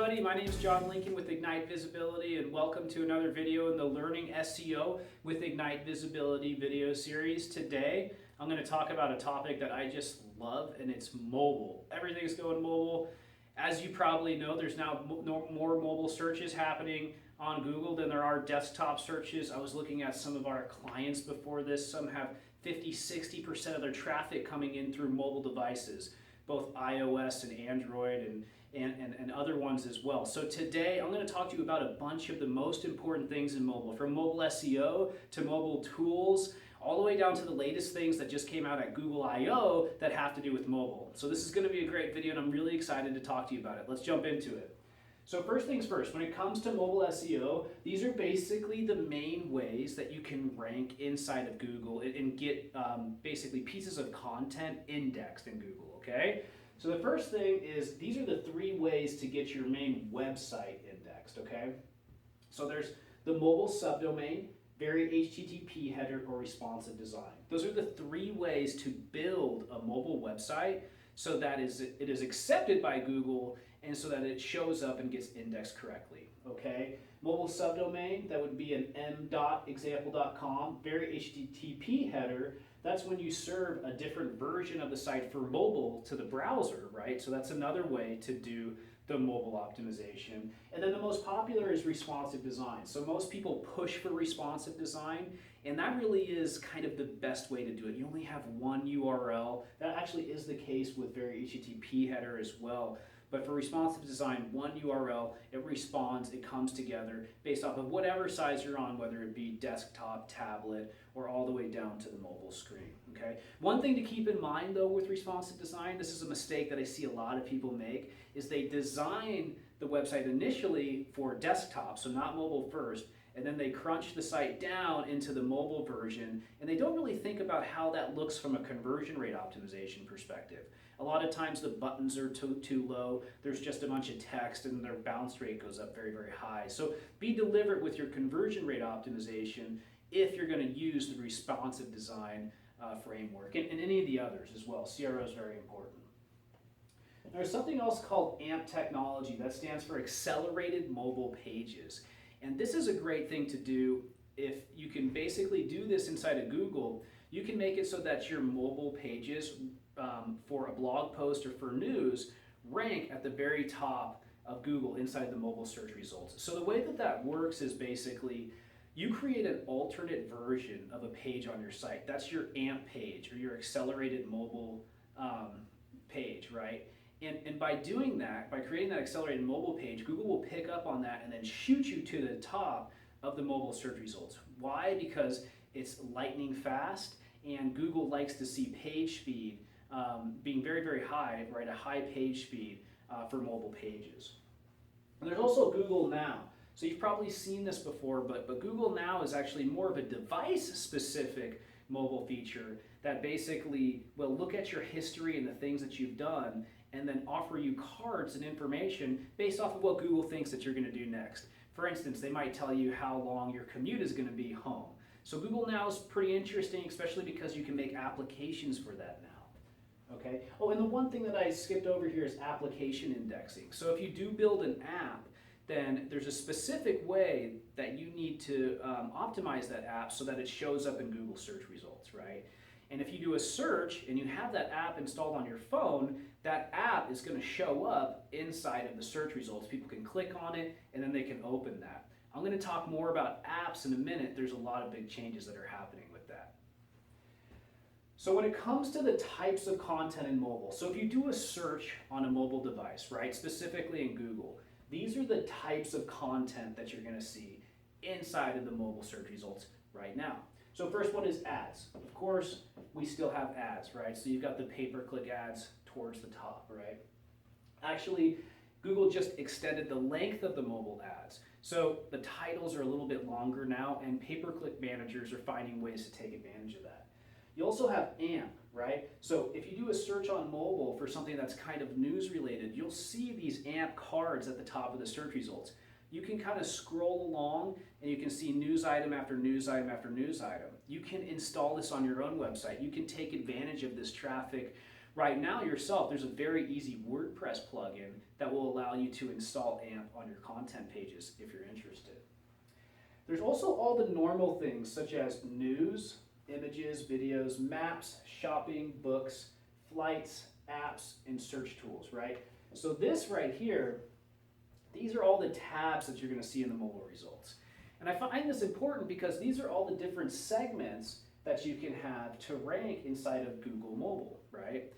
everybody, my name is John Lincoln with Ignite Visibility, and welcome to another video in the Learning SEO with Ignite Visibility video series. Today I'm going to talk about a topic that I just love, and it's mobile. Everything's going mobile. As you probably know, there's now more mobile searches happening on Google than there are desktop searches. I was looking at some of our clients before this. Some have 50-60% of their traffic coming in through mobile devices, both iOS and Android and other ones as well. So today I'm going to talk to you about a bunch of the most important things in mobile, from mobile SEO to mobile tools, all the way down to the latest things that just came out at Google I/O that have to do with mobile. So this is going to be a great video, and I'm really excited to talk to you about it. Let's jump into it. So first things first, when it comes to mobile SEO, these are basically the main ways that you can rank inside of Google and get basically pieces of content indexed in Google, okay? So the first thing is, these are the 3 ways to get your main website indexed, okay? So there's the mobile subdomain, very HTTP header, or responsive design. Those are the 3 ways to build a mobile website so that it is accepted by Google and so that it shows up and gets indexed correctly, okay? Mobile subdomain, that would be an m.example.com, very HTTP header. That's when you serve a different version of the site for mobile to the browser, right? So that's another way to do the mobile optimization. And then the most popular is responsive design. So most people push for responsive design, and that really is kind of the best way to do it. You only have one URL. That actually is the case with very HTTP header as well. But for responsive design, one URL, it responds, it comes together based off of whatever size you're on, whether it be desktop, tablet, or all the way down to the mobile screen, okay? One thing to keep in mind though with responsive design, this is a mistake that I see a lot of people make, is they design the website initially for desktop, so not mobile first, and then they crunch the site down into the mobile version, and they don't really think about how that looks from a conversion rate optimization perspective. A lot of times the buttons are too low, there's just a bunch of text, and their bounce rate goes up very, very high. So be deliberate with your conversion rate optimization if you're going to use the responsive design framework, and any of the others as well. CRO is very important. There's something else called AMP technology. That stands for Accelerated Mobile Pages. And this is a great thing to do. If you can basically do this inside of Google, you can make it so that your mobile pages for a blog post or for news rank at the very top of Google inside the mobile search results. So the way that that works is basically you create an alternate version of a page on your site. That's your AMP page, or your accelerated mobile page, right? And by doing that, by creating that accelerated mobile page, Google will pick up on that and then shoot you to the top of the mobile search results. Why? Because it's lightning fast, and Google likes to see page speed being very, very high, right? A high page speed for mobile pages. And there's also Google Now. So you've probably seen this before, but Google Now is actually more of a device-specific mobile feature that basically will look at your history and the things that you've done, and then offer you cards and information based off of what Google thinks that you're going to do next. For instance, they might tell you how long your commute is going to be home. So Google Now is pretty interesting, especially because you can make applications for that now. Okay. Oh, and the one thing that I skipped over here is application indexing. So if you do build an app, then there's a specific way that you need to optimize that app so that it shows up in Google search results, right? And if you do a search and you have that app installed on your phone, that app is going to show up inside of the search results. People can click on it and then they can open that. I'm going to talk more about apps in a minute. There's a lot of big changes that are happening with that. So when it comes to the types of content in mobile, so if you do a search on a mobile device, right, specifically in Google, these are the types of content that you're going to see inside of the mobile search results right now. So first one is ads. Of course, we still have ads, right? So you've got the pay-per-click ads towards the top, right? Actually, Google just extended the length of the mobile ads. So the titles are a little bit longer now, and pay-per-click managers are finding ways to take advantage of that. You also have AMP, right? So if you do a search on mobile for something that's kind of news related, you'll see these AMP cards at the top of the search results. You can kind of scroll along and you can see news item after news item after news item. You can install this on your own website. You can take advantage of this traffic right now yourself, there's a very easy WordPress plugin that will allow you to install AMP on your content pages if you're interested. There's also all the normal things such as news, images, videos, maps, shopping, books, flights, apps, and search tools, right? So this right here, these are all the tabs that you're going to see in the mobile results. And I find this important because these are all the different segments that you can have to rank inside of Google Mobile, right?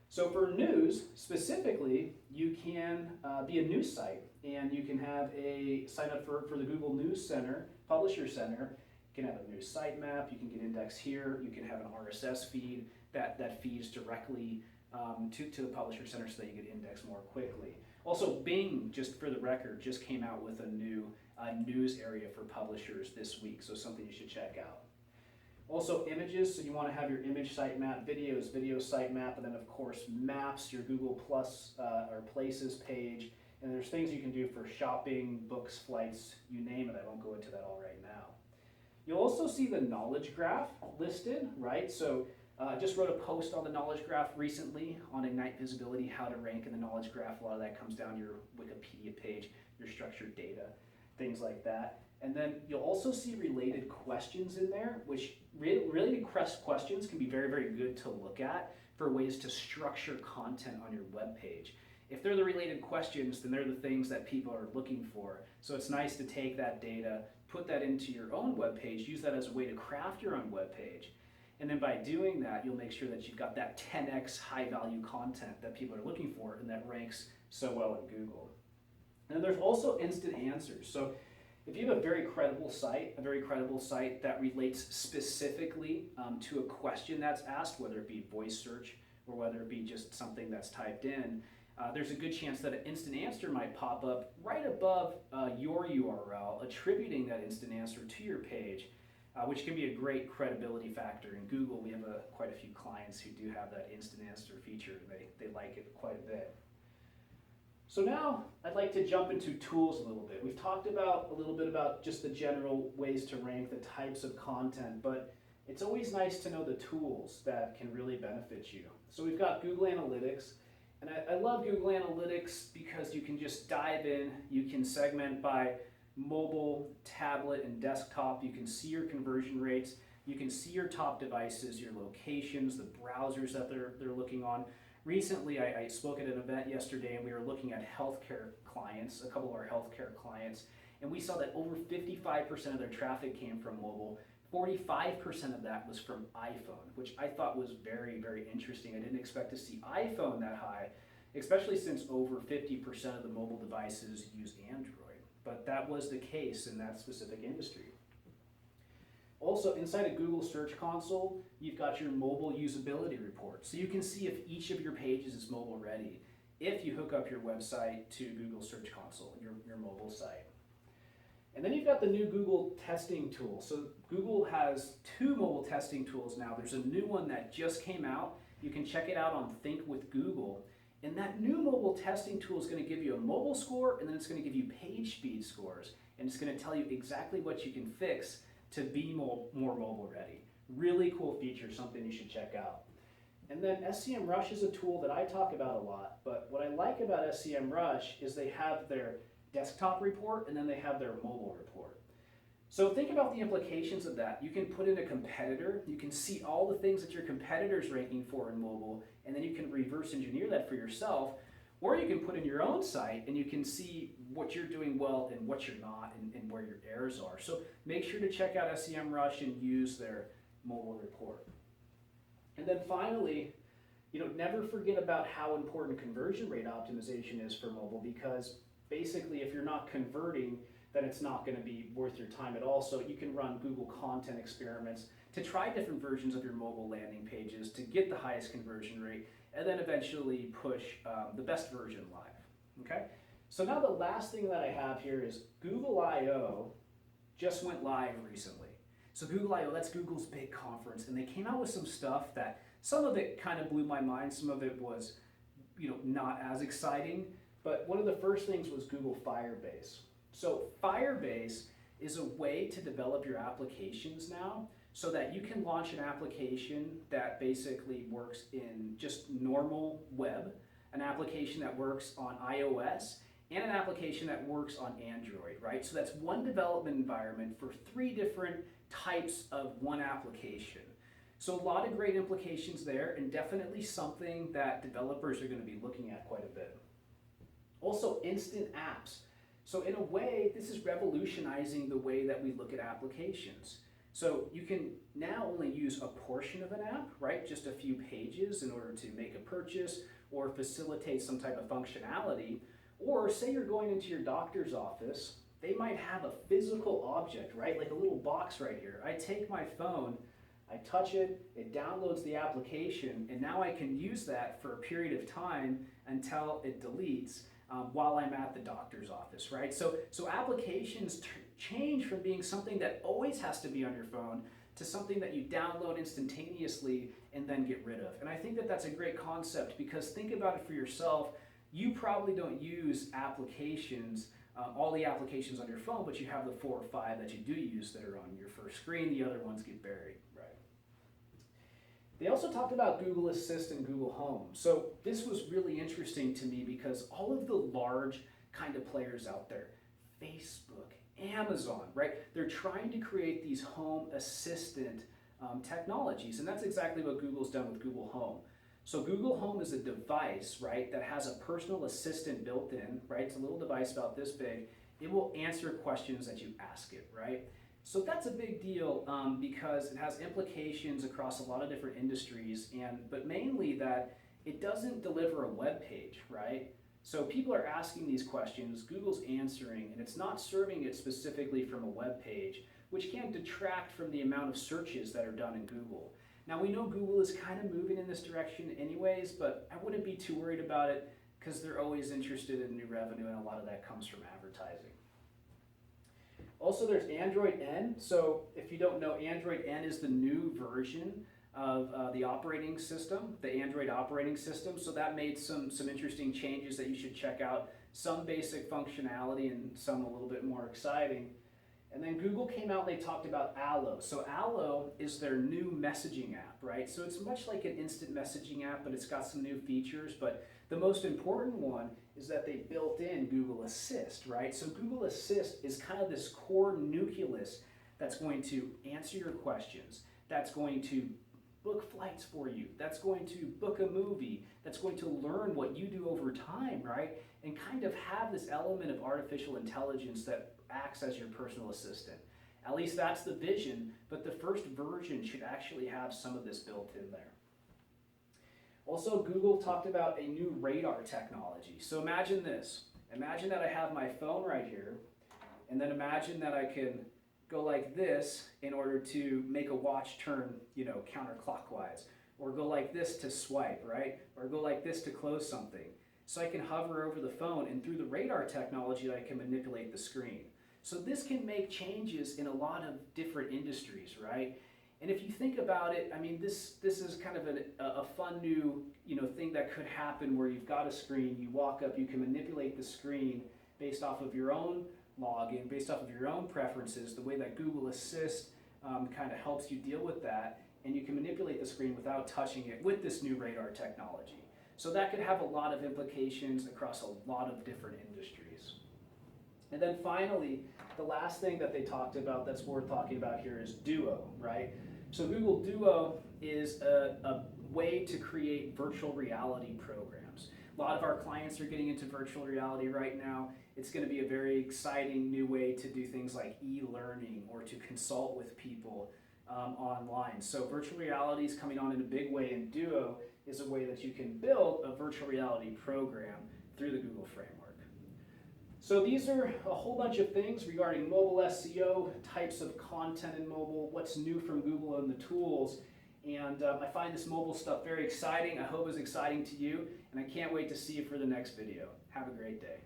So for news, specifically, you can be a news site, and you can have a sign up for the Google News Center, Publisher Center. You can have a news sitemap, you can get indexed here, you can have an RSS feed that feeds directly to the Publisher Center so that you get indexed more quickly. Also, Bing, just for the record, just came out with a new news area for publishers this week, so something you should check out. Also images, so you want to have your image sitemap, videos, video sitemap, and then of course maps, your Google Plus or Places page, and there's things you can do for shopping, books, flights, you name it. I won't go into that all right now. You'll also see the knowledge graph listed, right? So I just wrote a post on the knowledge graph recently on Ignite Visibility, how to rank in the knowledge graph. A lot of that comes down your Wikipedia page, your structured data, things like that. And then you'll also see related questions in there, which related questions can be very, very good to look at for ways to structure content on your web page. If they're the related questions, then they're the things that people are looking for. So it's nice to take that data, put that into your own web page, use that as a way to craft your own web page. And then by doing that, you'll make sure that you've got that 10x high value content that people are looking for and that ranks so well in Google. And there's also instant answers. So if you have a very credible site that relates specifically to a question that's asked, whether it be voice search or whether it be just something that's typed in, there's a good chance that an instant answer might pop up right above your URL, attributing that instant answer to your page, which can be a great credibility factor. In Google, we have quite a few clients who do have that instant answer feature. They like it quite a bit. So now I'd like to jump into tools a little bit. We've talked a little bit about just the general ways to rank, the types of content, but it's always nice to know the tools that can really benefit you. So we've got Google Analytics, and I love Google Analytics because you can just dive in, you can segment by mobile, tablet, and desktop. You can see your conversion rates, you can see your top devices, your locations, the browsers that they're looking on. Recently, I spoke at an event yesterday, and we were looking at healthcare clients, a couple of our healthcare clients, and we saw that over 55% of their traffic came from mobile. 45% of that was from iPhone, which I thought was very, very interesting. I didn't expect to see iPhone that high, especially since over 50% of the mobile devices use Android. But that was the case in that specific industry. Also, inside of Google Search Console, you've got your mobile usability report. So you can see if each of your pages is mobile ready if you hook up your website to Google Search Console, your mobile site. And then you've got the new Google testing tool. So Google has 2 mobile testing tools now. There's a new one that just came out. You can check it out on Think with Google. And that new mobile testing tool is going to give you a mobile score, and then it's going to give you page speed scores. And it's going to tell you exactly what you can fix to be more mobile ready. Really cool feature, something you should check out. And then SEMrush is a tool that I talk about a lot, but what I like about SEMrush is they have their desktop report and then they have their mobile report. So think about the implications of that. You can put in a competitor, you can see all the things that your competitor's ranking for in mobile, and then you can reverse engineer that for yourself, or you can put in your own site and you can see what you're doing well and what you're not and where your errors are. So make sure to check out SEMrush and use their mobile report. And then finally, never forget about how important conversion rate optimization is for mobile, because basically if you're not converting, then it's not going to be worth your time at all. So you can run Google content experiments to try different versions of your mobile landing pages to get the highest conversion rate, and then eventually push the best version live, okay? So now the last thing that I have here is Google I/O just went live recently. So Google I/O, that's Google's big conference, and they came out with some stuff that some of it kind of blew my mind, some of it was not as exciting, but one of the first things was Google Firebase. So Firebase is a way to develop your applications now so that you can launch an application that basically works in just normal web, an application that works on iOS, and an application that works on Android, right? So that's one development environment for 3 different types of one application. So a lot of great implications there, and definitely something that developers are going to be looking at quite a bit. Also, instant apps. So in a way, this is revolutionizing the way that we look at applications. So you can now only use a portion of an app, right? Just a few pages in order to make a purchase or facilitate some type of functionality. Or say you're going into your doctor's office, they might have a physical object, right? Like a little box right here. I take my phone, I touch it, it downloads the application, and now I can use that for a period of time until it deletes while I'm at the doctor's office, right? So applications change from being something that always has to be on your phone to something that you download instantaneously and then get rid of. And I think that that's a great concept, because think about it for yourself. You probably don't use applications, all the applications on your phone, but you have the 4 or 5 that you do use that are on your first screen. The other ones get buried, right? They also talked about Google Assist and Google Home. So this was really interesting to me, because all of the large kind of players out there, Facebook, Amazon, right? They're trying to create these home assistant technologies, and that's exactly what Google's done with Google Home. So Google Home is a device, right, that has a personal assistant built in, right? It's a little device about this big. It will answer questions that you ask it, right? So that's a big deal because it has implications across a lot of different industries, but mainly that it doesn't deliver a web page, right? So people are asking these questions, Google's answering, and it's not serving it specifically from a web page, which can detract from the amount of searches that are done in Google. Now we know Google is kind of moving in this direction anyways, but I wouldn't be too worried about it, because they're always interested in new revenue, and a lot of that comes from advertising. Also, there's Android N. So if you don't know, Android N is the new version of the operating system, the Android operating system. So that made some interesting changes that you should check out. Some basic functionality and some a little bit more exciting. And then Google came out and they talked about Allo. So Allo is their new messaging app, right? So it's much like an instant messaging app, but it's got some new features. But the most important one is that they built in Google Assist, right? So Google Assist is kind of this core nucleus that's going to answer your questions, that's going to book flights for you, that's going to book a movie, that's going to learn what you do over time, right? And kind of have this element of artificial intelligence that acts as your personal assistant. At least that's the vision, but the first version should actually have some of this built in there. Also, Google talked about a new radar technology. So imagine this. Imagine that I have my phone right here, and then imagine that I can go like this in order to make a watch turn, counterclockwise, or go like this to swipe, right? Or go like this to close something. So I can hover over the phone, and through the radar technology, I can manipulate the screen. So this can make changes in a lot of different industries, right? And if you think about it, I mean, this is kind of a fun new thing that could happen, where you've got a screen, you walk up, you can manipulate the screen based off of your own login, based off of your own preferences, the way that Google Assist kind of helps you deal with that, and you can manipulate the screen without touching it with this new radar technology. So that could have a lot of implications across a lot of different industries. And then finally, the last thing that they talked about that's worth talking about here is Duo, right? So Google Duo is a way to create virtual reality programs. A lot of our clients are getting into virtual reality right now. It's going to be a very exciting new way to do things like e-learning or to consult with people online. So virtual reality is coming on in a big way, and Duo is a way that you can build a virtual reality program through the Google framework. So these are a whole bunch of things regarding mobile SEO, types of content in mobile, what's new from Google and the tools. And I find this mobile stuff very exciting. I hope it's exciting to you, and I can't wait to see you for the next video. Have a great day.